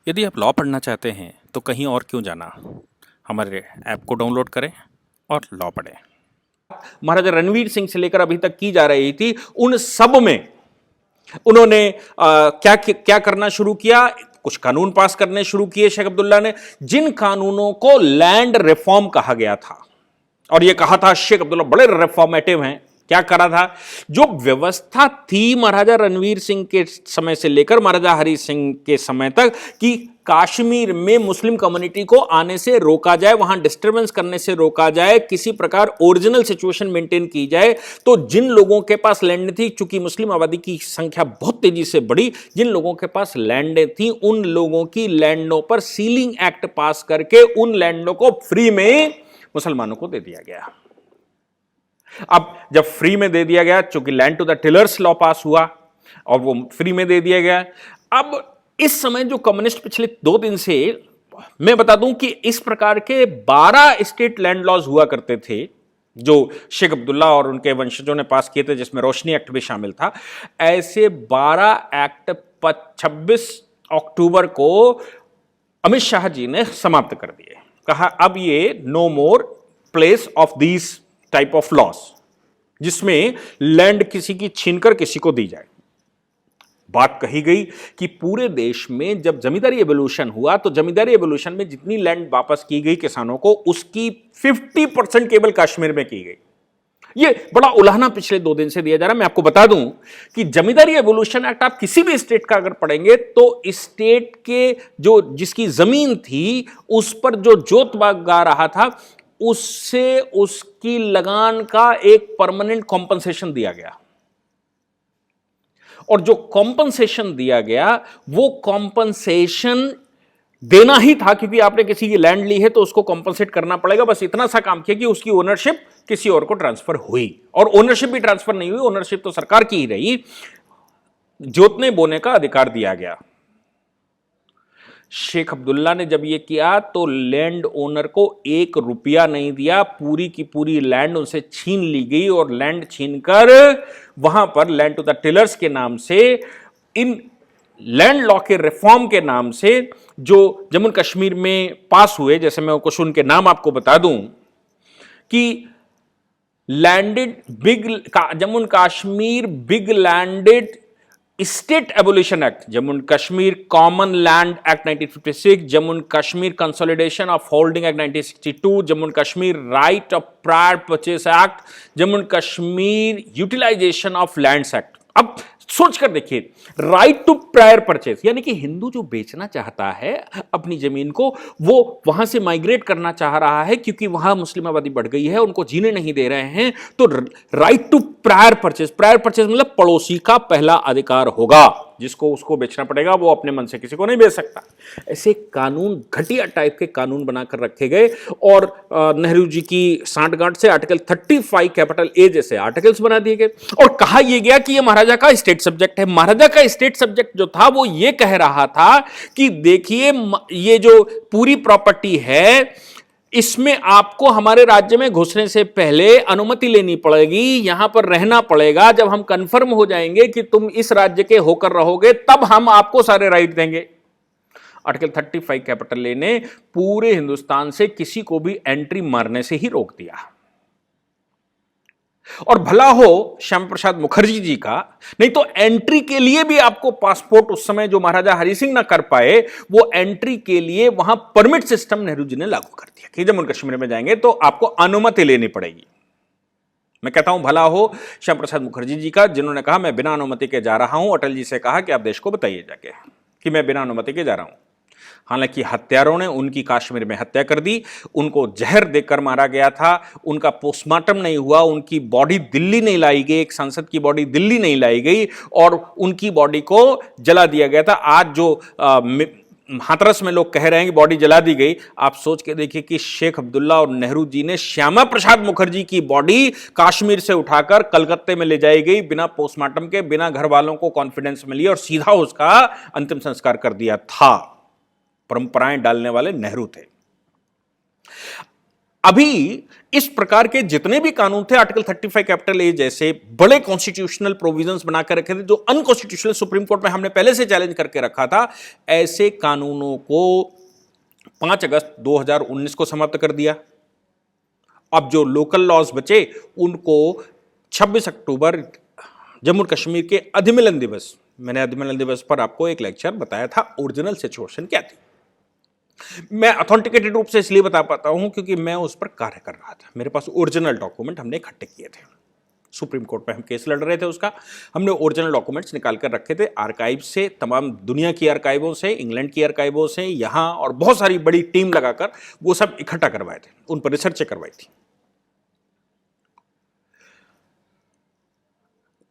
यदि आप लॉ पढ़ना चाहते हैं तो कहीं और क्यों जाना। हमारे ऐप को डाउनलोड करें और लॉ पढ़ें। महाराजा रणवीर सिंह से लेकर अभी तक की जा रही थी, उन सब में उन्होंने क्या क्या करना शुरू किया। कुछ कानून पास करने शुरू किए शेख अब्दुल्ला ने, जिन कानूनों को लैंड रिफॉर्म कहा गया था। और यह कहा था शेख अब्दुल्ला बड़े रिफॉर्मेटिव हैं। क्या करा था? जो व्यवस्था थी महाराजा रणवीर सिंह के समय से लेकर महाराजा हरि सिंह के समय तक कि कश्मीर में मुस्लिम कम्युनिटी को आने से रोका जाए, वहां डिस्टर्बेंस करने से रोका जाए, किसी प्रकार ओरिजिनल सिचुएशन मेंटेन की जाए, तो जिन लोगों के पास लैंड थी, चूंकि मुस्लिम आबादी की संख्या बहुत तेजी से बढ़ी, जिन लोगों के पास लैंड थी उन लोगों की लैंडों पर सीलिंग एक्ट पास करके उन लैंडों को फ्री में मुसलमानों को दे दिया गया। अब जब फ्री में दे दिया गया, चूंकि land to the tillers law pass हुआ और वो फ्री में दे दिया गया। अब इस समय जो कम्युनिस्ट पिछले 2 दिन से, मैं बता दूं कि इस प्रकार के 12 स्टेट लैंड लॉज हुआ करते थे जो शेख अब्दुल्ला और उनके वंशजों ने पास किए थे, जिसमें रोशनी एक्ट भी शामिल था। ऐसे 12 एक्ट 26 अक्टूबर को अमित शाह जी ने समाप्त कर दिए। कहा अब ये no more place of these type of laws जिसमें लैंड किसी की छीनकर किसी को दी जाए। बात कही गई कि पूरे देश में जब जमींदारी एवोल्यूशन हुआ तो जमींदारी एवोल्यूशन में जितनी लैंड वापस की गई किसानों को, उसकी 50% केवल कश्मीर में की गई। यह बड़ा उलाहना पिछले 2 दिन से दिया जा रहा है। मैं आपको बता दूं कि जमींदारी एवोल्यूशन एक्ट आप किसी भी स्टेट का अगर पढ़ेंगे तो स्टेट के जो जिसकी जमीन थी उस पर जो जोत गा रहा था उससे उसकी लगान का एक परमानेंट कॉम्पनसेशन दिया गया। और जो कॉम्पनसेशन दिया गया वो कॉम्पनसेशन देना ही था, क्योंकि आपने किसी की लैंड ली है तो उसको कॉम्पनसेट करना पड़ेगा। बस इतना सा काम किया कि उसकी ओनरशिप किसी और को ट्रांसफर हुई, और ओनरशिप भी ट्रांसफर नहीं हुई, ओनरशिप तो सरकार की ही रही। जोतने बोने का अधिकार दिया गया। शेख अब्दुल्ला ने जब यह किया तो लैंड ओनर को 1 रुपया नहीं दिया, पूरी की पूरी लैंड उनसे छीन ली गई। और लैंड छीनकर वहां पर लैंड टू द टिलर्स के नाम से, इन लैंड लॉ के रिफॉर्म के नाम से जो जम्मू कश्मीर में पास हुए, जैसे मैं कुछ उनके नाम आपको बता दूं कि landed big Jammu Kashmir big landed state abolition act, Jammu Kashmir common land act 1956, Jammu Kashmir consolidation of holding act 1962, Jammu Kashmir right of prior purchase act, Jammu Kashmir utilisation of lands act. अब सोच कर देखिए, राइट टू प्रायर परचेस, यानी कि हिंदू जो बेचना चाहता है अपनी जमीन को, वो वहां से माइग्रेट करना चाह रहा है क्योंकि वहां मुस्लिम आबादी बढ़ गई है, उनको जीने नहीं दे रहे हैं, तो राइट टू प्रायर परचेस मतलब पड़ोसी का पहला अधिकार होगा, जिसको उसको बेचना पड़ेगा, वो अपने मन से किसी को नहीं बेच सकता। ऐसे कानून, घटिया टाइप के कानून बनाकर रखे गए। और नेहरू जी की सांठगांठ से आर्टिकल 35 कैपिटल ए जैसे आर्टिकल्स बना दिए गए। और कहा यह गया कि यह महाराजा का स्टेट सब्जेक्ट है। महाराजा का स्टेट सब्जेक्ट जो था वो ये कह रहा था कि देखिए, ये जो पूरी प्रॉपर्टी है इसमें आपको हमारे राज्य में घुसने से पहले अनुमति लेनी पड़ेगी, यहां पर रहना पड़ेगा। जब हम कंफर्म हो जाएंगे कि तुम इस राज्य के होकर रहोगे तब हम आपको सारे राइट देंगे। आर्टिकल 35 कैपिटल ए ने पूरे हिंदुस्तान से किसी को भी एंट्री मारने से ही रोक दिया। और भला हो श्यामा प्रसाद मुखर्जी जी का, नहीं तो एंट्री के लिए भी आपको पासपोर्ट, उस समय जो महाराजा हरि सिंह ना कर पाए, वो एंट्री के लिए वहां परमिट सिस्टम नेहरू जी ने लागू कर दिया कि जम्मू कश्मीर में जाएंगे तो आपको अनुमति लेनी पड़ेगी। मैं कहता हूं भला हो श्यामा प्रसाद मुखर्जी जी का, जिन्होंने कहा मैं बिना अनुमति के जा रहा हूं। अटल जी से कहा कि आप देश को बताइए जाके कि मैं बिना अनुमति के जा रहा हूं। हालांकि हत्यारों ने उनकी कश्मीर में हत्या कर दी, उनको जहर देकर मारा गया था, उनका पोस्टमार्टम नहीं हुआ, उनकी बॉडी दिल्ली नहीं लाई गई, एक सांसद की बॉडी दिल्ली नहीं लाई गई और उनकी बॉडी को जला दिया गया था। आज जो हाथरस में लोग कह रहे हैं कि बॉडी जला दी गई, आप सोच के देखिए कि शेख अब्दुल्ला और नेहरू जी ने श्यामा प्रसाद मुखर्जी की बॉडी कश्मीर से उठाकर कलकत्ते में ले जाई गई, बिना पोस्टमार्टम के, बिना घर वालों को कॉन्फिडेंस में लिए, और सीधा उसका अंतिम संस्कार कर दिया था। परंपराएं डालने वाले नेहरू थे। अभी इस प्रकार के जितने भी कानून थे, आर्टिकल 35 कैपिटल ए जैसे बड़े कॉन्स्टिट्यूशनल प्रोविजंस बनाकर रखे थे जो अनकॉन्स्टिट्यूशनल सुप्रीम कोर्ट में हमने पहले से चैलेंज करके रखा था, ऐसे कानूनों को 5 अगस्त 2019 को समाप्त कर दिया। अब जो लोकल लॉज बचे उनको 26 अक्टूबर जम्मू कश्मीर के अधिमिलन दिवस, मैंने अधिमिलन दिवस पर आपको एक लेक्चर बताया था ओरिजिनल सिचुएशन क्या थी। मैं ऑथेंटिकेटेड रूप से इसलिए बता पाता हूं क्योंकि मैं उस पर कार्य कर रहा था, मेरे पास ओरिजिनल डॉक्यूमेंट हमने इकट्ठे किए थे। सुप्रीम कोर्ट में हम केस लड़ रहे थे उसका, हमने ओरिजिनल डॉक्यूमेंट्स निकाल कर रखे थे आर्काइव से, तमाम दुनिया की आर्काइवों से, इंग्लैंड की आर्काइवों से, यहां और बहुत सारी बड़ी टीम लगाकर वो सब इकट्ठा करवाए थे, उन पर रिसर्च करवाई थी।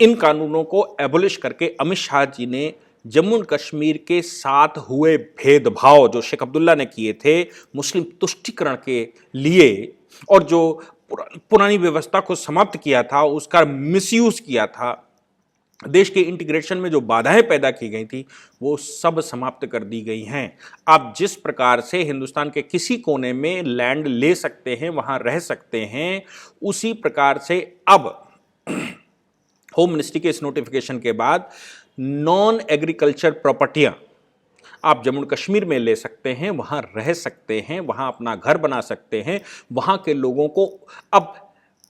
इन कानूनों को एबोलिश करके अमित शाह जी ने जम्मू और कश्मीर के साथ हुए भेदभाव जो शेख अब्दुल्ला ने किए थे मुस्लिम तुष्टीकरण के लिए, और जो पुरानी व्यवस्था को समाप्त किया था, उसका मिसयूज किया था, देश के इंटीग्रेशन में जो बाधाएं पैदा की गई थी वो सब समाप्त कर दी गई हैं। आप जिस प्रकार से हिंदुस्तान के किसी कोने में लैंड ले सकते हैं, वहां रह सकते हैं, उसी प्रकार से अब होम मिनिस्ट्री के इस नोटिफिकेशन के बाद नॉन एग्रीकल्चर प्रॉपर्टियां आप जम्मू कश्मीर में ले सकते हैं, वहां रह सकते हैं, वहां अपना घर बना सकते हैं। वहां के लोगों को अब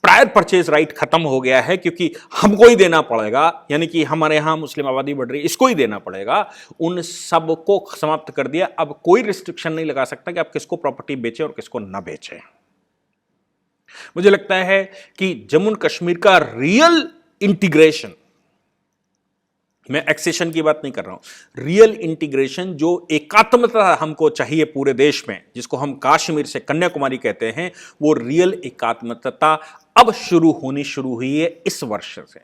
प्रायर परचेज राइट खत्म हो गया है क्योंकि हमको ही देना पड़ेगा, यानी कि हमारे यहां मुस्लिम आबादी बढ़ रही है, इसको ही देना पड़ेगा। उन सब को समाप्त कर दिया। अब कोई रिस्ट्रिक्शन नहीं लगा सकता कि आप किसको प्रॉपर्टी बेचें और किसको ना बेचें। मुझे लगता है कि जम्मू कश्मीर का रियल इंटीग्रेशन, मैं एक्सेशन की बात नहीं कर रहा हूं, रियल इंटीग्रेशन जो एकात्मता हमको चाहिए पूरे देश में, जिसको हम कश्मीर से कन्याकुमारी कहते हैं, वो रियल एकात्मता अब शुरू हुई है इस वर्ष से।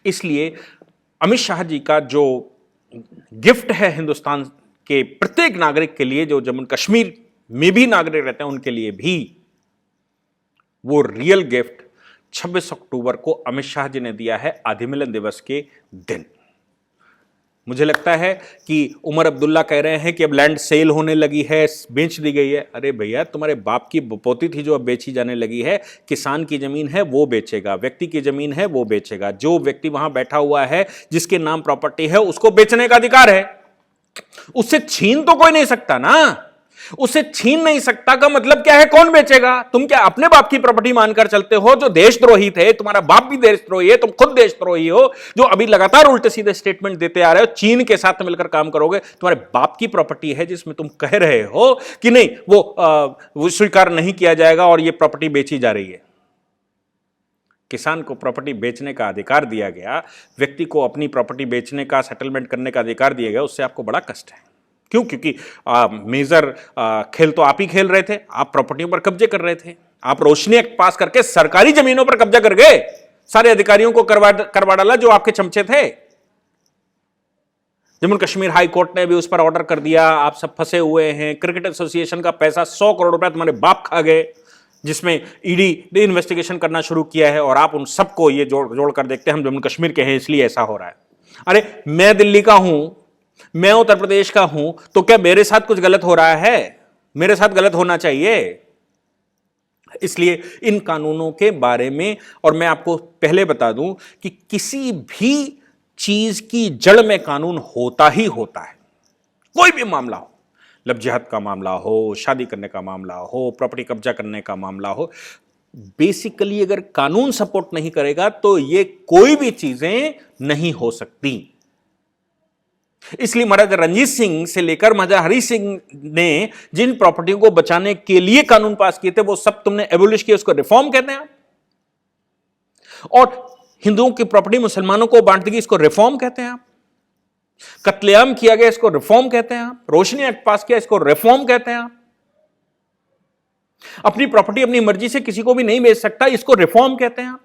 इसलिए अमित शाह जी का जो गिफ्ट है हिंदुस्तान के प्रत्येक नागरिक के लिए, जो जम्मू कश्मीर में भी नागरिक रहते हैं उनके लिए भी, वो रियल गिफ्ट 26 अक्टूबर को अमित शाह जी ने दिया है अधिमिलन दिवस के दिन। मुझे लगता है कि उमर अब्दुल्ला कह रहे हैं कि अब लैंड सेल होने लगी है, बेच दी गई है। अरे भैया, तुम्हारे बाप की बपोती थी जो अब बेची जाने लगी है। किसान की जमीन है वो बेचेगा, व्यक्ति की जमीन है वो बेचेगा। जो व्यक्ति वहां बैठा हुआ है जिसके नाम प्रॉपर्टी है उसको बेचने का अधिकार है, उससे छीन तो कोई नहीं सकता ना। उसे छीन नहीं सकता का मतलब क्या है? कौन बेचेगा? तुम क्या अपने बाप की प्रॉपर्टी मानकर चलते हो? जो देशद्रोही थे, तुम्हारा बाप भी देशद्रोही है, तुम खुद देशद्रोही हो, जो अभी लगातार उल्टे सीधे स्टेटमेंट देते आ रहे हो। चीन के साथ मिलकर काम करोगे। तुम्हारे बाप की प्रॉपर्टी है जिसमें तुम कह रहे हो कि नहीं वो स्वीकार नहीं किया जाएगा और ये प्रॉपर्टी बेची जा रही है। किसान को प्रॉपर्टी बेचने का अधिकार दिया गया, व्यक्ति को अपनी प्रॉपर्टी बेचने का, सेटलमेंट करने का अधिकार दिया गया, उससे आपको बड़ा कष्ट है। क्यों? क्योंकि मेजर खेल तो आप ही खेल रहे थे, आप प्रॉपर्टियों पर कब्जे कर रहे थे। आप रोशनी एक्ट पास करके सरकारी जमीनों पर कब्जा कर गए, सारे अधिकारियों को करवा डाला जो आपके चमचे थे। जम्मू कश्मीर हाई कोर्ट ने भी उस पर ऑर्डर कर दिया। आप सब फंसे हुए हैं। क्रिकेट एसोसिएशन का पैसा 100 करोड़ रुपया तुम्हारे बाप खा गए, जिसमें ईडी ने इन्वेस्टिगेशन करना शुरू किया है। और आप उन सबको ये जोड़ कर देखते हैं हम जम्मू कश्मीर के हैं इसलिए ऐसा हो रहा है। अरे मैं दिल्ली का हूं, मैं उत्तर प्रदेश का हूं, तो क्या मेरे साथ कुछ गलत हो रहा है? मेरे साथ गलत होना चाहिए। इसलिए इन कानूनों के बारे में, और मैं आपको पहले बता दूं कि किसी भी चीज की जड़ में कानून होता ही होता है। कोई भी मामला हो, लव जिहाद का मामला हो, शादी करने का मामला हो, प्रॉपर्टी कब्जा करने का मामला हो, बेसिकली अगर कानून सपोर्ट नहीं करेगा तो ये कोई भी चीजें नहीं हो सकती। इसलिए महाराजा रणजीत सिंह से लेकर महाराजा हरि सिंह ने जिन प्रॉपर्टियों को बचाने के लिए कानून पास किए थे वो सब तुमने एबोलिश किया, उसको रिफॉर्म कहते हैं आप। और हिंदुओं की प्रॉपर्टी मुसलमानों को बांट दी, इसको रिफॉर्म कहते हैं आप। कत्लेआम किया गया, इसको रिफॉर्म कहते हैं आप। रोशनी एक्ट पास किया, इसको रिफॉर्म कहते हैं आप। अपनी प्रॉपर्टी अपनी मर्जी से किसी को भी नहीं बेच सकता, इसको रिफॉर्म कहते हैं आप।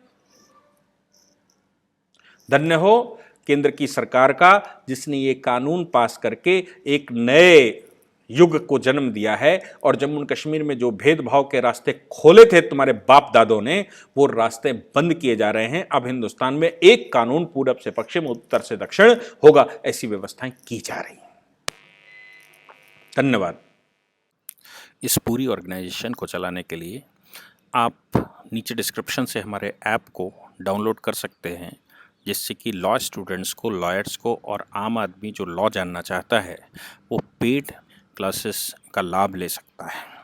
धन्य हो केंद्र की सरकार का जिसने ये कानून पास करके एक नए युग को जन्म दिया है। और जम्मू कश्मीर में जो भेदभाव के रास्ते खोले थे तुम्हारे बाप दादों ने, वो रास्ते बंद किए जा रहे हैं। अब हिंदुस्तान में एक कानून पूरब से पश्चिम, उत्तर से दक्षिण होगा, ऐसी व्यवस्थाएं की जा रही हैं। धन्यवाद। इस पूरी ऑर्गेनाइजेशन को चलाने के लिए आप नीचे डिस्क्रिप्शन से हमारे ऐप को डाउनलोड कर सकते हैं, जिससे कि लॉ स्टूडेंट्स को, लॉयर्स को और आम आदमी जो लॉ जानना चाहता है वो पेड क्लासेस का लाभ ले सकता है।